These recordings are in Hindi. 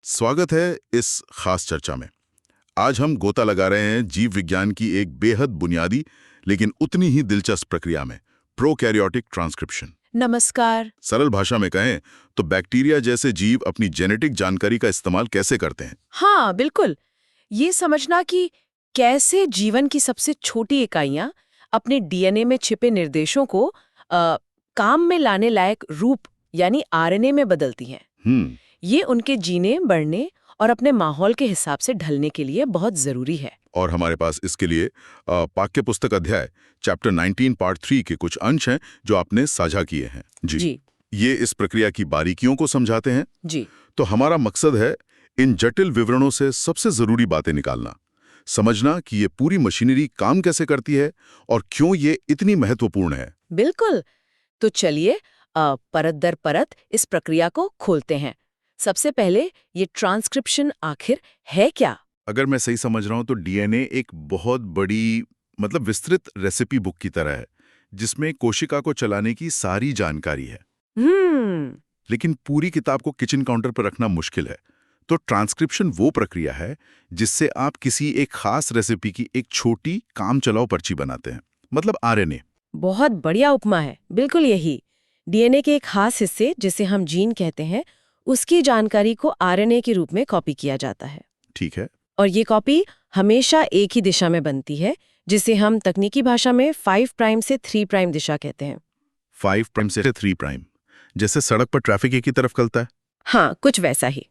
स्वागत है इस खास चर्चा में। आज हम गोता लगा रहे हैं जीव विज्ञान की एक बेहद बुनियादी लेकिन उतनी ही दिलचस्प प्रक्रिया में, प्रोकैरियोटिक ट्रांसक्रिप्शन। नमस्कार। सरल भाषा में कहें तो बैक्टीरिया जैसे जीव अपनी जेनेटिक जानकारी का इस्तेमाल कैसे करते हैं? हाँ, बिल्कुल। ये समझना कि कैसे जीवन की सबसे छोटी इकाइयां अपने डीएनए में छिपे निर्देशों को काम में लाने लायक रूप यानी आरएनए में बदलती हैं। ये उनके जीने, बढ़ने और अपने माहौल के हिसाब से ढलने के लिए बहुत जरूरी है। और हमारे पास इसके लिए पाठ्य पुस्तक अध्याय चैप्टर 19 पार्ट 3 के कुछ अंश हैं जो आपने साझा किए हैं। जी। ये इस प्रक्रिया की बारीकियों को समझाते हैं। जी। तो हमारा मकसद है इन जटिल विवरणों से सबसे जरूरी बातें निकालना, समझना कि ये पूरी मशीनरी काम कैसे करती है और क्यों ये इतनी महत्वपूर्ण है। बिल्कुल। तो चलिए परत दर परत इस प्रक्रिया को खोलते हैं। सबसे पहले ये ट्रांसक्रिप्शन आखिर है क्या? अगर मैं सही समझ रहा हूं तो डीएनए एक बहुत बड़ी विस्तृत रेसिपी बुक की तरह है जिसमें कोशिका को चलाने की सारी जानकारी है। लेकिन पूरी किताब को किचन काउंटर पर रखना मुश्किल है। तो ट्रांसक्रिप्शन वो प्रक्रिया है जिससे आप किसी एक खास रेसिपी की एक छोटी काम चलाओ पर्ची बनाते हैं, मतलब आरएनए। बहुत बढ़िया उपमा है। बिल्कुल यही। डीएनए के एक खास हिस्से जिसे हम जीन कहते हैं, उसकी जानकारी को आरएनए के रूप में कॉपी किया जाता है। ठीक है। और ये कॉपी हमेशा एक ही दिशा में बनती है, जिसे हम तकनीकी भाषा में 5 प्राइम से 3 प्राइम दिशा कहते हैं। 5 प्राइम से 3 प्राइम, जैसे सड़क पर ट्रैफिक एक ही तरफ चलता है। हाँ, कुछ वैसा ही।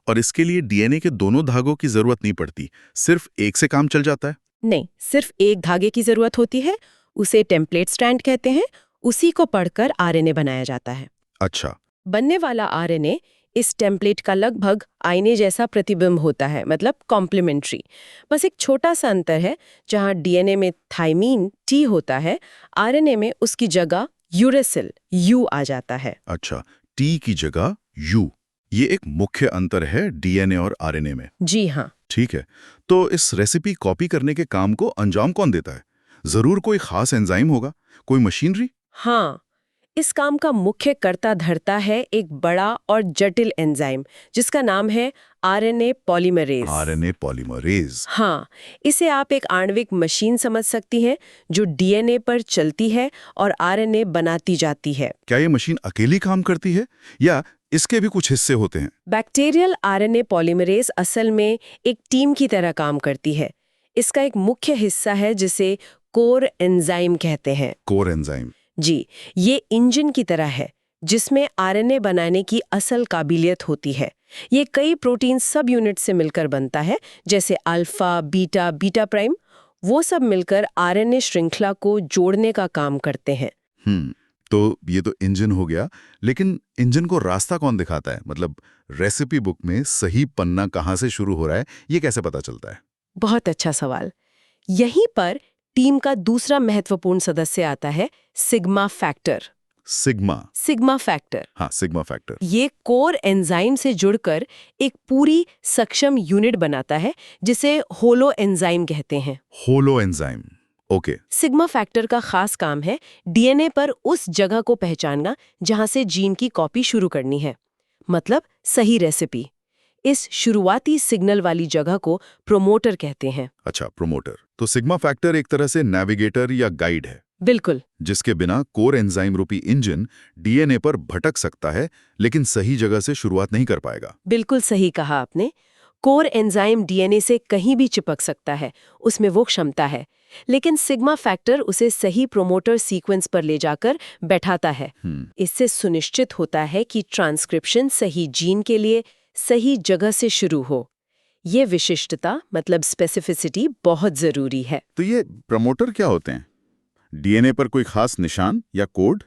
और इसके लिए डीएनए के दोनों धागों की जरूरत नहीं पड़ती, सिर्फ एक से काम चल जाता है। नहीं, सिर्फ एक धागे की जरूरत होती है। उसे टेम्पलेट स्ट्रैंड कहते हैं। उसी को पढ़कर आरएनए बनाया जाता है। अच्छा। बनने वाला आरएनए इस टेम्पलेट का लगभग आईने जैसा प्रतिबिंब होता है, मतलब कॉम्प्लीमेंट्री। बस एक छोटा सा अंतर है, जहां डीएनए में थाइमीन टी होता है, आरएनए में उसकी जगह यूरेसिल यू आ जाता है। अच्छा, टी की जगह यू, ये एक मुख्य अंतर है डीएनए और आरएनए में। जी हाँ। ठीक है। तो इस रेसिपी कॉपी करने के काम को अंजाम कौन देता है? जरूर कोई खास एंजाइम होगा, कोई मशीनरी? हाँ, इस काम का मुख्य कर्ता धर्ता है एक बड़ा और जटिल एंजाइम जिसका नाम है आरएनए पॉलीमरेज। RNA polymerase. हाँ, इसे आप एक आणविक मशीन समझ सकती हैं जो डीएनए पर चलती है और आरएनए बनाती जाती है। क्या ये मशीन अकेली काम करती है या इसके भी कुछ हिस्से होते हैं? बैक्टीरियल आरएनए पॉलीमरेज असल में एक टीम की तरह काम करती है। इसका एक मुख्य हिस्सा है जिसे कोर एंजाइम कहते हैं। Core enzyme. जी, ये इंजन की तरह है जिसमें आरएनए बनाने की असल काबिलियत होती है। ये कई प्रोटीन सब यूनिट से मिलकर बनता है, जैसे अल्फा, बीटा, बीटा प्राइम। वो सब मिलकर आरएनए श्रृंखला को जोड़ने का काम करते हैं। तो ये तो इंजन हो गया, लेकिन इंजन को रास्ता कौन दिखाता है? मतलब रेसिपी बुक में सही पन्ना कहाँ से शुरू हो रहा है, ये कैसे पता चलता है? बहुत अच्छा सवाल। यहीं पर टीम का दूसरा महत्वपूर्ण सदस्य आता है, सिग्मा फैक्टर। Sigma factor. हाँ, सिग्मा फैक्टर। ये कोर एंजाइम से जुड़कर एक पूरी सक्षम यूनिट बनाता है जिसे होलो एंजाइम कहते हैं। Holo enzyme, okay. Sigma factor का खास काम है डीएनए पर उस जगह को पहचानना जहां से जीन की कॉपी शुरू करनी है, मतलब सही रेसिपी। इस शुरुआती सिग्नल वाली जगह को प्रोमोटर कहते हैं। अच्छा, प्रोमोटर। तो सिग्मा फैक्टर एक तरह से नेविगेटर या गाइड है। बिल्कुल। जिसके बिना कोर एंजाइम रूपी इंजन डीएनए पर भटक सकता है, लेकिन सही जगह से शुरुआत नहीं कर पाएगा। बिल्कुल सही कहा आपने। कोर एंजाइम डीएनए से कहीं भी चिपक सकता है, उसमें वो क्षमता है, लेकिन सिग्मा फैक्टर उसे सही प्रोमोटर सीक्वेंस पर ले जाकर बैठाता है। इससे सुनिश्चित होता है कि ट्रांसक्रिप्शन सही जीन के लिए सही जगह से शुरू हो। ये विशिष्टता, मतलब स्पेसिफिसिटी, बहुत जरूरी है। तो ये प्रमोटर क्या होते हैं? डीएनए पर कोई खास निशान या कोड,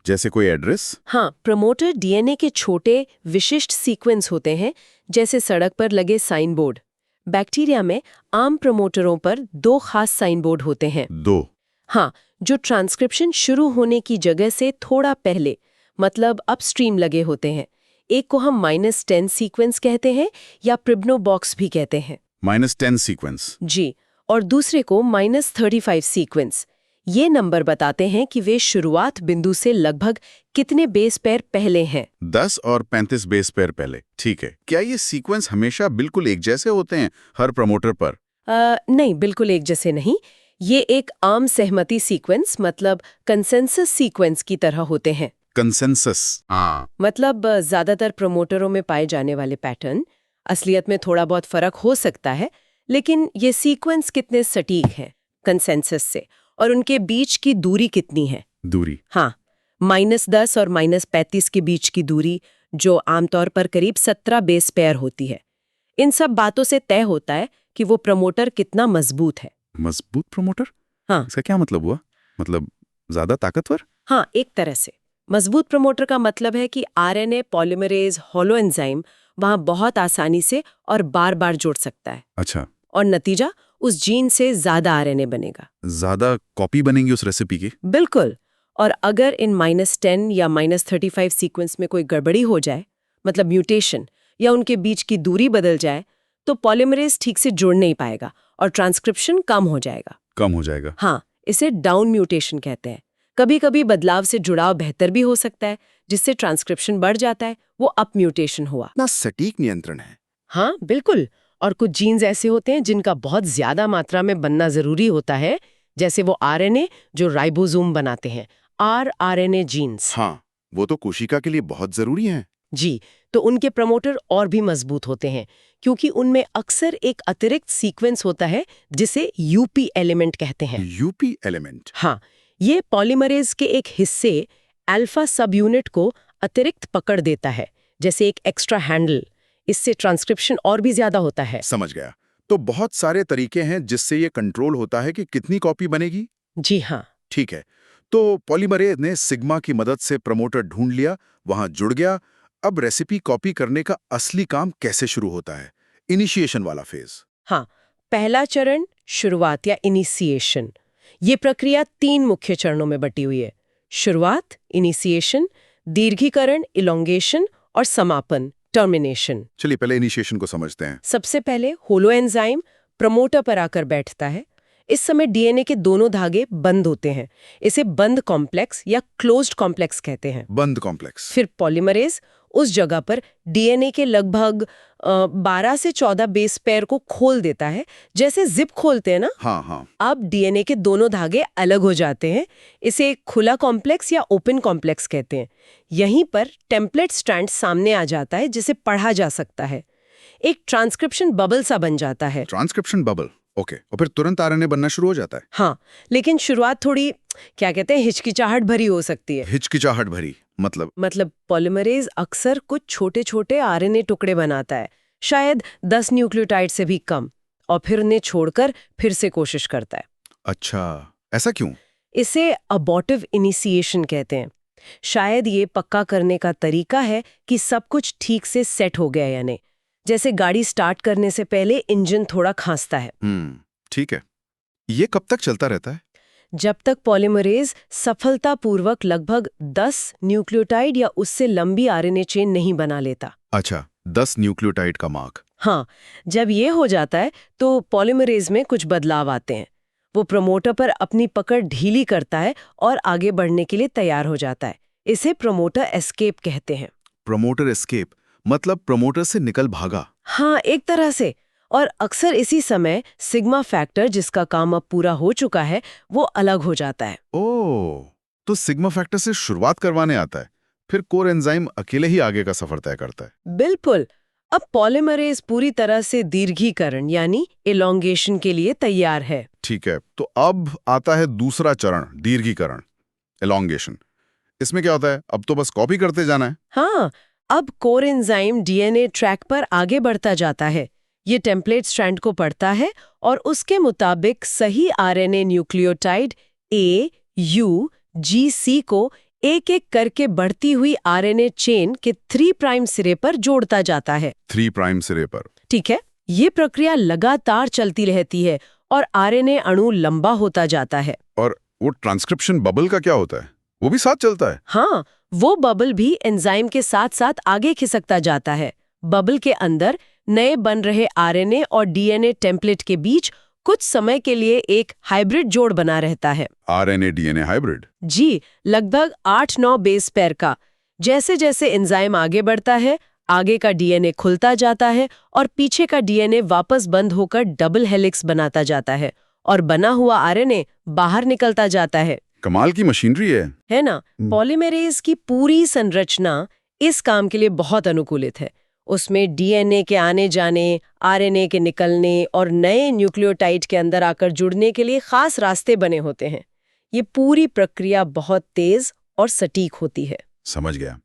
जैसे कोई एड्रेस? हाँ, प्रमोटर डीएनए के छोटे विशिष्ट सीक्वेंस होते हैं, जैसे सड़क पर लगे साइन बोर्ड। बैक्टीरिया में आम प्रमोटरों पर 2 खास साइन बोर्ड होते हैं। 2? हाँ, जो ट्रांसक्रिप्शन शुरू होने की जगह से थोड़ा पहले, मतलब अपस्ट्रीम लगे होते हैं। एक को हम -10 सीक्वेंस कहते हैं या प्रिब्नो बॉक्स भी कहते हैं। -10 सीक्वेंस। जी, और दूसरे को -35 सीक्वेंस। ये नंबर बताते हैं कि वे शुरुआत बिंदु से लगभग कितने बेस पेयर पहले हैं। 10 और 35 बेस पेयर पहले, ठीक है। क्या ये सीक्वेंस हमेशा बिल्कुल एक जैसे होते हैं हर प्रमोटर पर? नहीं, बिल्कुल एक जैसे नहीं। ये एक आम सहमति सीक्वेंस मतलब कंसेंसस सीक्वेंस की तरह होते हैं। कंसेंसस, मतलब ज्यादातर प्रमोटरों में पाए जाने वाले पैटर्न। असलियत में थोड़ा बहुत फर्क हो सकता है, लेकिन ये सीक्वेंस कितने सटीक हैं कंसेंसस से, और उनके बीच की दूरी कितनी है। दूरी, हाँ, -10 और -35 के बीच की दूरी, जो आमतौर पर करीब 17 बेस पेयर होती है। इन सब बातों से तय होता है कि वो प्रमोटर कितना मजबूत है। मजबूत प्रमोटर? हाँ। इसका क्या मतलब हुआ? मतलब ज्यादा ताकतवर? हाँ, एक तरह से मजबूत प्रमोटर का मतलब है कि आरएनए पॉलीमरेज हॉलो एंजाइम वहां बहुत आसानी से और बार बार जोड़ सकता है। अच्छा, और नतीजा उस जीन से ज्यादा आरएनए बनेगा। ज्यादा कॉपी बनेंगी उस रेसिपी की? बिल्कुल। और अगर इन -10 या -35 सीक्वेंस में कोई गड़बड़ी हो जाए, मतलब म्यूटेशन, या उनके बीच की दूरी बदल जाए, तो पॉलीमरेज ठीक से जुड़ नहीं पाएगा और ट्रांसक्रिप्शन कम हो जाएगा। कम हो जाएगा? हाँ, इसे डाउन म्यूटेशन कहते हैं। कभी कभी बदलाव से जुड़ाव बेहतर भी हो सकता है, जिससे ट्रांसक्रिप्शन बढ़ जाता है। वो अप म्यूटेशन हुआ। ना सटीक नियंत्रण है। हाँ, बिल्कुल। और कुछ जीन्स ऐसे होते हैं जिनका बहुत ज्यादा मात्रा में बनना जरूरी होता है, जैसे वो आरएनए जो राइबोसोम बनाते हैं, आरएनए जीन्स। हाँ, वो तो कोशिका के लिए बहुत जरूरी है। जी, तो उनके प्रमोटर और भी मजबूत होते हैं, क्योंकि उनमें अक्सर एक अतिरिक्त सीक्वेंस होता है जिसे यूपी एलिमेंट कहते हैं। UP element? हाँ, ये पॉलीमरेज के एक हिस्से अल्फा सब यूनिट को अतिरिक्त पकड़ देता है, जैसे एक एक्स्ट्रा हैंडल। इससे ट्रांसक्रिप्शन और भी ज्यादा होता है। समझ गया। तो बहुत सारे तरीके हैं जिससे ये कंट्रोल होता है कि कितनी कॉपी बनेगी? जी हाँ। ठीक है। तो पॉलीमरेज ने सिग्मा की मदद से प्रमोटर ढूंढ लिया, वहां जुड़ गया। अब रेसिपी कॉपी करने का असली काम कैसे शुरू होता है? इनिशिएशन वाला फेज। हाँ, पहला चरण शुरुआत या इनिशिएशन। ये प्रक्रिया 3 मुख्य चरणों में बटी हुई है। शुरुआत इनिशिएशन, दीर्घीकरण इलोंगेशन, और समापन टर्मिनेशन। चलिए पहले इनिशिएशन को समझते हैं। सबसे पहले होलो एंजाइम प्रमोटर पर आकर बैठता है। इस समय डीएनए के दोनों धागे बंद होते हैं। इसे बंद कॉम्प्लेक्स या क्लोज्ड कॉम्प्लेक्स कहते हैं। बंद कॉम्प्लेक्स। फिर पॉलीमरेज उस जगह पर डीएनए के लगभग 12 से 14 बेस पेयर को खोल देता है, जैसे जिप खोलते हैं ना। हाँ हाँ। अब डीएनए के दोनों धागे अलग हो जाते हैं। इसे एक खुला कॉम्प्लेक्स या ओपन कॉम्प्लेक्स कहते हैं। यहीं पर टेम्पलेट स्ट्रैंड सामने आ जाता है, जिसे पढ़ा जा सकता है। एक ट्रांसक्रिप्शन बबल सा बन जाता है। Transcription bubble, okay. और फिर तुरंत आरएनए बनना शुरू हो जाता है? हाँ, लेकिन शुरुआत थोड़ी क्या कहते हैं, हिचकिचाहट भरी हो सकती है। हिचकिचाहट भरी मतलब पॉलीमरेज अक्सर कुछ छोटे छोटे आरएनए टुकड़े बनाता है, शायद 10 न्यूक्लियोटाइड से भी कम, और फिर उन्हें छोड़कर फिर से कोशिश करता है। अच्छा, ऐसा क्यों? इसे अबॉर्टिव इनिशिएशन कहते हैं। शायद ये पक्का करने का तरीका है कि सब कुछ ठीक से सेट हो गया या नहीं। जैसे गाड़ी स्टार्ट करने से पहले इंजन थोड़ा खांसता है। ठीक है। ये कब तक चलता रहता है? जब तक पॉलीमरेज सफलतापूर्वक लगभग 10 न्यूक्लियोटाइड या उससे लंबी आरएनए चेन नहीं बना लेता। अच्छा, 10 न्यूक्लियोटाइड का मार्क। हाँ, जब ये हो जाता है तो पॉलीमरेज में कुछ बदलाव आते हैं। वो प्रमोटर पर अपनी पकड़ ढीली करता है और आगे बढ़ने के लिए तैयार हो जाता है। इसे प्रमोटर एस्केप कहते हैं। प्रमोटर एस्केप मतलब प्रमोटर से निकल भागा? हाँ, एक तरह से। और अक्सर इसी समय सिग्मा फैक्टर, जिसका काम अब पूरा हो चुका है, वो अलग हो जाता है। ओह, तो सिग्मा फैक्टर से शुरुआत करवाने आता है, फिर कोर एंजाइम अकेले ही आगे का सफर तय करता है। बिल्कुल। अब पॉलीमरेज पूरी तरह से दीर्घीकरण यानी इलोंगेशन के लिए तैयार है। ठीक है, तो अब आता है दूसरा चरण, दीर्घीकरण, एलोंगेशन। इसमें क्या होता है? अब तो बस कॉपी करते जाना है। हाँ, अब कोर एंजाइम डीएनए ट्रैक पर आगे बढ़ता जाता है। ये टेम्पलेट स्ट्रैंड को पढ़ता है और उसके मुताबिक सही आरएनए न्यूक्लियोटाइड ए, यू, जी, सी को एक एक करके बढ़ती हुई आरएनए चेन के 3 प्राइम सिरे पर जोड़ता जाता है। 3 प्राइम सिरे पर? ठीक है, ये प्रक्रिया लगातार चलती रहती है और आरएनए अणु लंबा होता जाता है। और वो ट्रांसक्रिप्शन बबल का क्या होता है? वो भी साथ चलता है? हाँ, वो बबल भी एंजाइम के साथ साथ आगे खिसकता जाता है। बबल के अंदर नए बन रहे आरएनए और डीएनए टेम्पलेट के बीच कुछ समय के लिए एक हाइब्रिड जोड़ बना रहता है। RNA DNA hybrid? जी, लगभग 8-9 बेस पेयर का। जैसे जैसे एंजाइम आगे बढ़ता है, आगे का डीएनए खुलता जाता है और पीछे का डीएनए वापस बंद होकर डबल हेलिक्स बनाता जाता है और बना हुआ आरएनए बाहर निकलता जाता है। कमाल की मशीनरी है ना? पॉलीमरेज की पूरी संरचना इस काम के लिए बहुत अनुकूलित है। उसमें डीएनए के आने जाने, आरएनए के निकलने और नए न्यूक्लियोटाइड के अंदर आकर जुड़ने के लिए खास रास्ते बने होते हैं। ये पूरी प्रक्रिया बहुत तेज और सटीक होती है। समझ गया।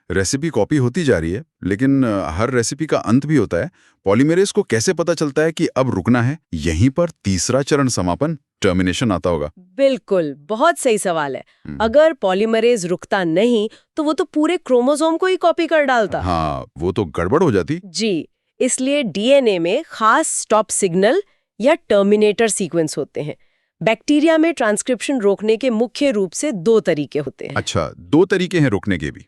रेसिपी कॉपी होती जा रही है, लेकिन हर रेसिपी का अंत भी होता है। पॉलीमरेज को कैसे पता चलता है कि अब रुकना है? यहीं पर तीसरा चरण समापन, टर्मिनेशन आता होगा। बिल्कुल, बहुत सही सवाल है। अगर पॉलीमरेज रुकता नहीं तो वो तो पूरे क्रोमोसोम को ही कॉपी कर डालता। हाँ, वो तो गड़बड़ हो जाती। जी, इसलिए डीएनए में खास स्टॉप सिग्नल या टर्मिनेटर सीक्वेंस होते हैं। बैक्टीरिया में ट्रांसक्रिप्शन रोकने के मुख्य रूप से 2 तरीके होते हैं। अच्छा, 2 तरीके हैं रोकने के भी।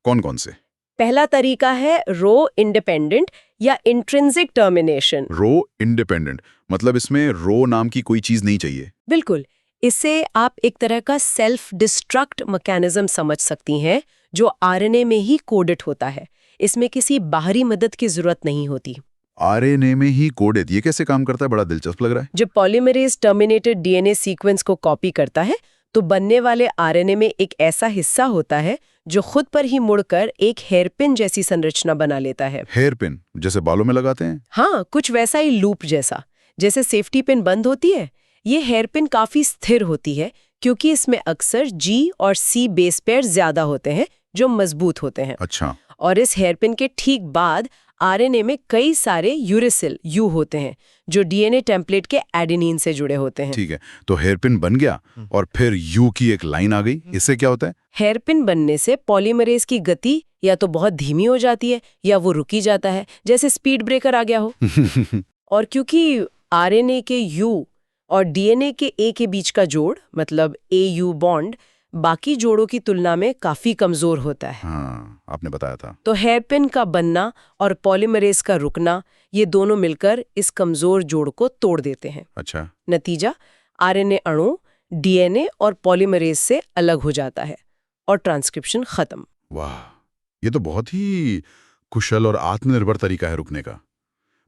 कौन कौन से? पहला तरीका है रो इंडिपेंडेंट या इंट्रिंसिक टर्मिनेशन। रो इंडिपेंडेंट मतलब इसमें रो नाम की कोई चीज नहीं चाहिए? बिल्कुल, इसे आप एक तरह का सेल्फ डिस्ट्रक्ट मैकेनिज्म समझ सकती हैं, जो आरएनए में ही कोडेड होता है। इसमें किसी बाहरी मदद की जरूरत नहीं होती। आरएनए में ही कोडेड, ये कैसे काम करता है? बड़ा दिलचस्प लग रहा है। जब पॉलीमरेज टर्मिनेटेड डीएनए सीक्वेंस को कॉपी करता है तो बनने वाले आरएनए में एक ऐसा हिस्सा होता है जो खुद पर ही मुड़कर एक हेयरपिन जैसी संरचना बना लेता है। हेयरपिन जैसे बालों में लगाते हैं? हाँ, कुछ वैसा ही लूप जैसा। जैसे सेफ्टी पिन बंद होती है, ये हेयरपिन काफी स्थिर होती है क्योंकि इसमें अक्सर G और C बेस पेयर ज्यादा होते हैं जो मजबूत होते हैं। अच्छा। और इस हेयरपिन के ठीक बाद आरएनए में कई सारे यूरेसिल यू होते हैं जो डीएनए टेम्पलेट के एडेनिन से जुड़े होते हैं। ठीक है, तो हेयरपिन बन गया और फिर यू की एक लाइन आ गई। इससे क्या होता है? हेयरपिन बनने से पॉलीमरेज की गति या तो बहुत धीमी हो जाती है या वो रुकी जाता है, जैसे स्पीड ब्रेकर आ गया हो। और क्योंकि आरएनए के यू और डीएनए के ए के बीच का जोड़ मतलब AU बॉन्ड बाकी जोड़ों की तुलना में काफी कमजोर होता है। हाँ, आपने बताया था। तो हेयरपिन का बनना और पॉलीमरेज का रुकना, ये दोनों मिलकर इस कमजोर जोड़ को तोड़ देते हैं। अच्छा। नतीजा, आरएनए अणु डीएनए और पॉलीमरेज से अलग हो जाता है और ट्रांसक्रिप्शन खत्म। वाह, ये तो बहुत ही कुशल और आत्मनिर्भर तरीका है रुकने का।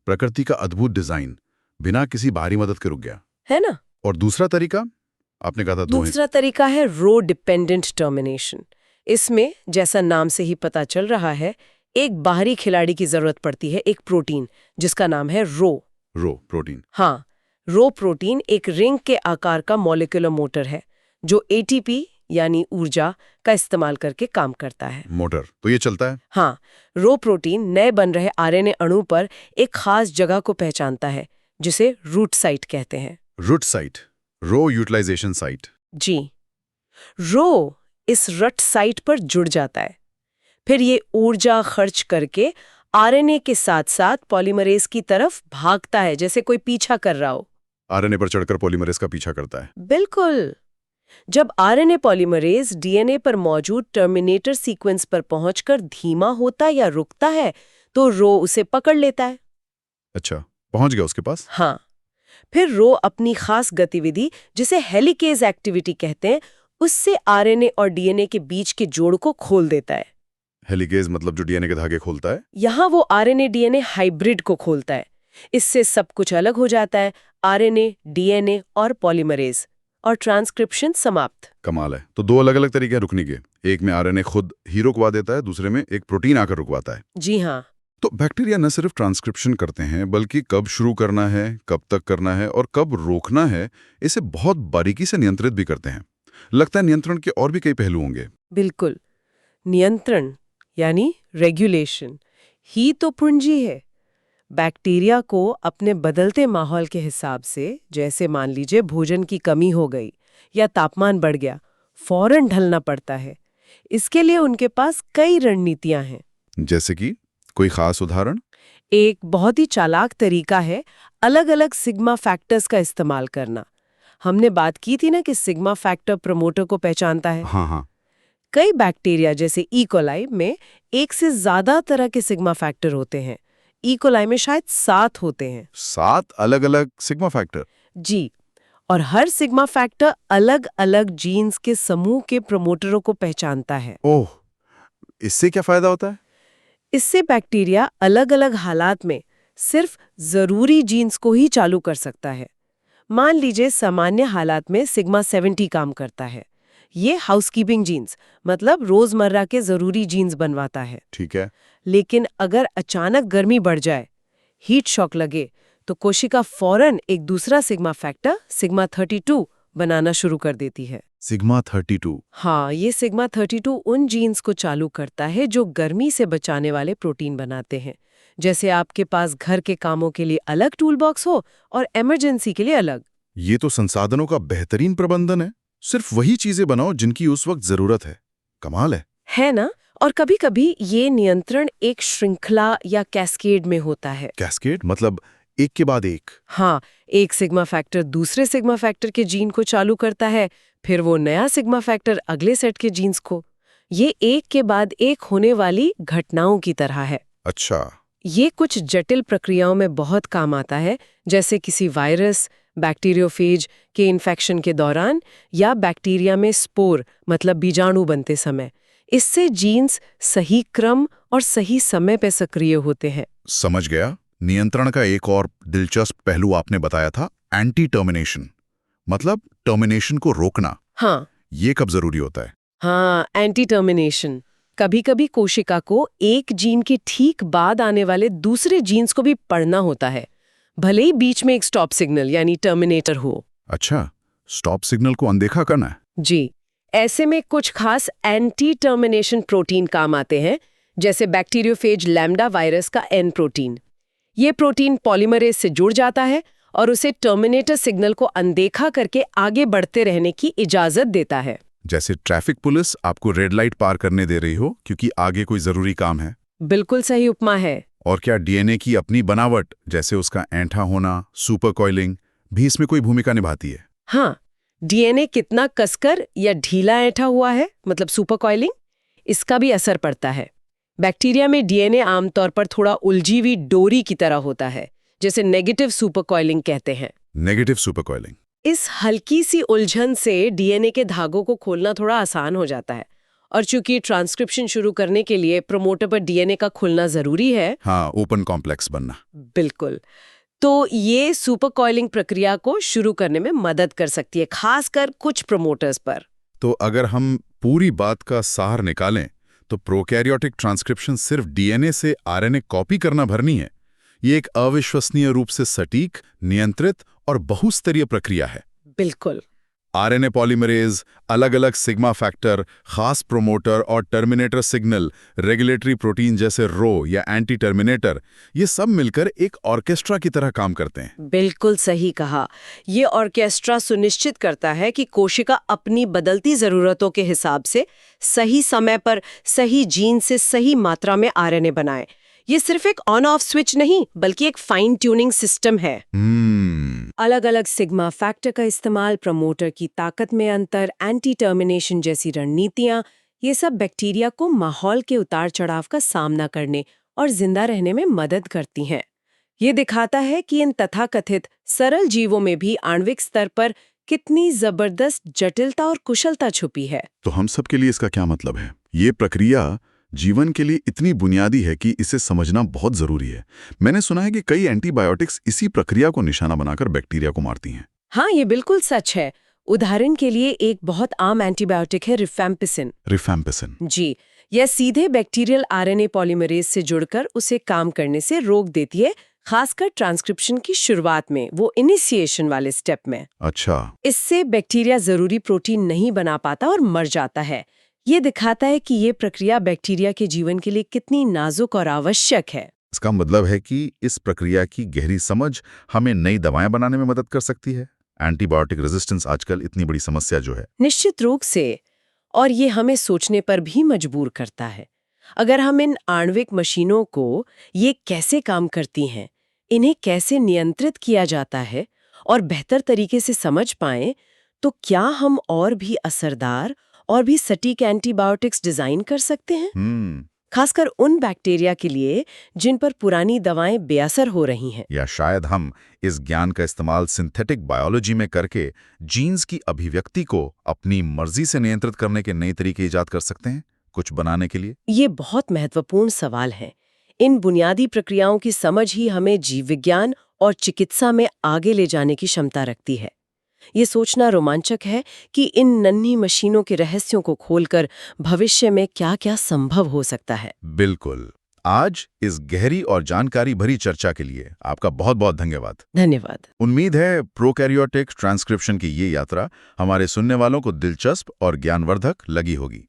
प्रकृति का अद्भुत डिजाइन, बिना किसी बाहरी मदद के रुक गया, है ना? और दूसरा तरीका आपने कहा था? दूसरा तरीका है रो डिपेंडेंट टर्मिनेशन। इसमें जैसा नाम से ही पता चल रहा है, एक बाहरी खिलाड़ी की जरूरत पड़ती है, एक प्रोटीन जिसका नाम है रो प्रोटीन। हाँ, रो प्रोटीन एक रिंग के आकार का मॉलिक्यूलर मोटर है जो एटीपी यानी ऊर्जा का इस्तेमाल करके काम करता है। मोटर तो ये चलता है? हाँ, रो प्रोटीन नए बन रहे आरएनए अणु पर एक खास जगह को पहचानता है जिसे रूट साइट कहते हैं। रूट साइट, रो यूटिलाइजेशन साइट। जी, रो इस रट साइट पर जुड़ जाता है। फिर ये ऊर्जा खर्च करके आरएनए के साथ साथ पॉलीमरेज की तरफ भागता है, जैसे कोई पीछा कर रहा हो। आरएनए पर चढ़कर पॉलीमरेज का पीछा करता है? बिल्कुल। जब आरएनए पॉलीमरेज डीएनए पर मौजूद टर्मिनेटर सीक्वेंस पर पहुंचकर धीमा होता या रुकता है तो रो उसे पकड़ लेता है। अच्छा, पहुंच गया उसके पास? हाँ, फिर रो अपनी खास गतिविधि जिसे हेलिकेज एक्टिविटी कहते हैं, उससे आरएनए और डीएनए के बीच के जोड़ को खोल देता है। हेलिकेज मतलब जो डीएनए के धागे खोलता है? यहाँ वो आरएनए डीएनए हाइब्रिड को खोलता है। इससे सब कुछ अलग हो जाता है, आरएनए, डीएनए और पॉलीमरेज, और ट्रांसक्रिप्शन समाप्त। कमाल है। तो 2 अलग-अलग तरीके हैं रुकने के। एक में आरएनए खुद ही रुकवा देता है, दूसरे में एक प्रोटीन आकर रुकवाता है। जी हाँ। तो बैक्टीरिया न सिर्फ ट्रांसक्रिप्शन करते हैं, बल्कि कब शुरू करना है, कब तक करना है और कब रोकना है, इसे बहुत बारीकी से नियंत्रित भी करते हैं। लगता है नियंत्रण के और भी कई पहलू होंगे। बिल्कुल, नियंत्रण यानी रेगुलेशन ही तो पूंजी है। बैक्टीरिया को अपने बदलते माहौल के हिसाब से, जैसे मान लीजिए भोजन की कमी हो गई या तापमान बढ़ गया, फौरन ढलना पड़ता है। इसके लिए उनके पास कई रणनीतियां हैं। जैसे कि कोई खास उदाहरण? एक बहुत ही चालाक तरीका है अलग अलग सिग्मा फैक्टर्स का इस्तेमाल करना। हमने बात की थी ना कि सिग्मा फैक्टर प्रमोटर को पहचानता है। हाँ। कई बैक्टीरिया जैसे ई कोलाई में 1 से ज्यादा तरह के सिग्मा फैक्टर होते हैं। ई कोलाई में शायद 7 होते हैं। 7 अलग-अलग सिग्मा फैक्टर? जी, और हर सिग्मा फैक्टर अलग-अलग जीन्स के समूह के प्रमोटरों को पहचानता है। ओह, इससे क्या फायदा होता है? इससे बैक्टीरिया अलग-अलग हालात में सिर्फ जरूरी जीन्स को ही चालू कर सकता है। मान लीजिए सामान्य हालात में सिग्मा 70 काम करता है। ये हाउसकीपिंग जीन्स मतलब रोजमर्रा के जरूरी जीन्स बनवाता है। ठीक है। लेकिन अगर अचानक गर्मी बढ़ जाए, हीट शॉक लगे, तो कोशिका फौरन एक दूसरा सिग्मा फैक्टर सिग्मा 32 बनाना शुरू कर देती है। सिग्मा 32। हाँ, ये सिग्मा 32 उन जीन्स को चालू करता है जो गर्मी से बचाने वाले प्रोटीन बनाते हैं। जैसे आपके पास घर के कामों के लिए अलग टूल बॉक्स हो और इमरजेंसी के लिए अलग। ये तो संसाधनों का बेहतरीन प्रबंधन है। सिर्फ वही चीजें बनाओ जिनकी उस वक्त जरूरत है। कमाल है ना? और कभी-कभी ये नियंत्रण एक श्रृंखला या कैस्केड में होता है। कैस्केड मतलब एक के बाद एक। हाँ, एक सिग्मा फैक्टर दूसरे सिग्मा फैक्टर के जीन को चालू करता है, फिर वो नया सिग्मा फैक्टर अगले सेट के जीन्स को। ये एक के बाद एक होने वाली घटनाओं की तरह है। अच्छा। ये कुछ जटिल प्रक्रियाओं में बहुत काम आता है, जैसे किसी वायरस, बैक्टीरियोफेज के इन्फेक्शन के दौरान या बैक्टीरिया में स्पोर मतलब बीजाणु बनते समय। इससे जीन्स सही क्रम और सही समय पे सक्रिय होते हैं। समझ गया। नियंत्रण का एक और दिलचस्प पहलू आपने बताया था, एंटी टर्मिनेशन, मतलब टर्मिनेशन को रोकना। हाँ, ये कब जरूरी होता है? हाँ, एंटी टर्मिनेशन। कभी-कभी कोशिका को एक जीन के ठीक बाद आने वाले दूसरे जीन्स को भी पढ़ना होता है, भले ही बीच में एक स्टॉप सिग्नल यानी टर्मिनेटर हो। अच्छा, स्टॉप सिग्नल को अनदेखा करना है। जी, ऐसे में कुछ खास एंटी टर्मिनेशन प्रोटीन काम आते हैं, जैसे बैक्टीरियोफेज लैम्डा वायरस का एन प्रोटीन। ये प्रोटीन पॉलीमरेज से जुड़ जाता है और उसे टर्मिनेटर सिग्नल को अनदेखा करके आगे बढ़ते रहने की इजाजत देता है। जैसे ट्रैफिक पुलिस आपको रेड लाइट पार करने दे रही हो क्योंकि आगे कोई जरूरी काम है। बिल्कुल सही उपमा है। और क्या डीएनए की अपनी बनावट, जैसे उसका ऐंठा होना, सुपर कॉइलिंग, भी इसमें कोई भूमिका निभाती है? हाँ, डीएनए कितना कसकर या ढीला ऐंठा हुआ है मतलब सुपर कॉइलिंग, इसका भी असर पड़ता है। बैक्टीरिया में डीएनए आमतौर पर थोड़ा उलझी हुई डोरी की तरह होता है, जिसे नेगेटिव सुपर कॉइलिंग कहते हैं। Negative super coiling. इस हल्की सी उलझन से डीएनए के धागों को खोलना थोड़ा आसान हो जाता है, और चूंकि ट्रांसक्रिप्शन शुरू करने के लिए प्रोमोटर पर डीएनए का खुलना जरूरी है। हाँ, ओपन कॉम्प्लेक्स बनना। बिल्कुल। तो ये सुपर कॉइलिंग प्रक्रिया को शुरू करने में मदद कर सकती है, खासकर कुछ प्रोमोटर्स पर। तो अगर हम पूरी बात का सार निकालें तो प्रोकैरियोटिक ट्रांसक्रिप्शन सिर्फ डीएनए से आरएनए कॉपी करना भर नहीं है। ये एक अविश्वसनीय रूप से सटीक, नियंत्रित और बहुस्तरीय प्रक्रिया है। बिल्कुल। आरएनए पॉलीमरेज, अलग-अलग सिग्मा फैक्टर, खास प्रोमोटर और टर्मिनेटर सिग्नल, रेगुलेटरी प्रोटीन जैसे रो या एंटी टर्मिनेटर, ये सब मिलकर एक ऑर्केस्ट्रा की तरह काम करते हैं। बिल्कुल सही कहा। ये ऑर्केस्ट्रा सुनिश्चित करता है कि कोशिका अपनी बदलती जरूरतों के हिसाब से सही समय पर सही जीन से सही मात्रा में आरएनए बनाए। ये सिर्फ एक ऑन ऑफ स्विच नहीं, बल्कि एक फाइन ट्यूनिंग सिस्टम है। अलग-अलग सिग्मा फैक्टर का इस्तेमाल, प्रमोटर की ताकत में अंतर, एंटी टर्मिनेशन जैसी रणनीतियां, ये सब बैक्टीरिया को माहौल के उतार चढ़ाव का सामना करने और जिंदा रहने में मदद करती हैं। ये दिखाता है कि इन तथाकथित सरल जीवों में भी आणविक स्तर पर कितनी जबरदस्त जटिलता और कुशलता छुपी है। तो हम सब के लिए इसका क्या मतलब है? ये प्रक्रिया जीवन के लिए इतनी बुनियादी है कि इसे समझना बहुत जरूरी है। मैंने सुना है कि कई एंटीबायोटिक्स इसी प्रक्रिया को निशाना बनाकर बैक्टीरिया को मारती हैं। हाँ, ये बिल्कुल सच है। उदाहरण के लिए एक बहुत आम एंटीबायोटिक है रिफैम्पिसिन। रिफैम्पिसिन। जी, यह सीधे बैक्टीरियल आरएनए पॉलीमरेज से जुड़कर उसे काम करने से रोक देती है, खासकर ट्रांसक्रिप्शन की शुरुआत में, वो इनिशिएशन वाले स्टेप में। अच्छा। इससे बैक्टीरिया जरूरी प्रोटीन नहीं बना पाता और मर जाता है। ये दिखाता है कि ये प्रक्रिया बैक्टीरिया के जीवन के लिए कितनी नाजुक और आवश्यक है। इसका मतलब है कि इस प्रक्रिया की गहरी समझ हमें नई दवाएं बनाने में मदद कर सकती है। एंटीबायोटिक रेजिस्टेंस आजकल इतनी बड़ी समस्या जो है। निश्चित रूप से, और ये हमें सोचने पर भी मजबूर करता है। अगर हम इन आणविक मशीनों को, ये कैसे काम करती हैं, इन्हें कैसे नियंत्रित किया जाता है, और बेहतर तरीके से समझ पाएं, तो क्या हम और भी असरदार और भी सटीक एंटीबायोटिक्स डिजाइन कर सकते हैं? खासकर उन बैक्टीरिया के लिए जिन पर पुरानी दवाएं बेअसर हो रही हैं। या शायद हम इस ज्ञान का इस्तेमाल सिंथेटिक बायोलॉजी में करके जीन्स की अभिव्यक्ति को अपनी मर्जी से नियंत्रित करने के नए तरीके इजाद कर सकते हैं, कुछ बनाने के लिए। ये बहुत महत्वपूर्ण सवाल है। इन बुनियादी प्रक्रियाओं की समझ ही हमें जीव विज्ञान और चिकित्सा में आगे ले जाने की क्षमता रखती है। ये सोचना रोमांचक है कि इन नन्ही मशीनों के रहस्यों को खोलकर भविष्य में क्या-क्या संभव हो सकता है। बिल्कुल। आज इस गहरी और जानकारी भरी चर्चा के लिए आपका बहुत बहुत धन्यवाद। धन्यवाद। उम्मीद है प्रोकैरियोटिक ट्रांसक्रिप्शन की ये यात्रा हमारे सुनने वालों को दिलचस्प और ज्ञानवर्धक लगी होगी।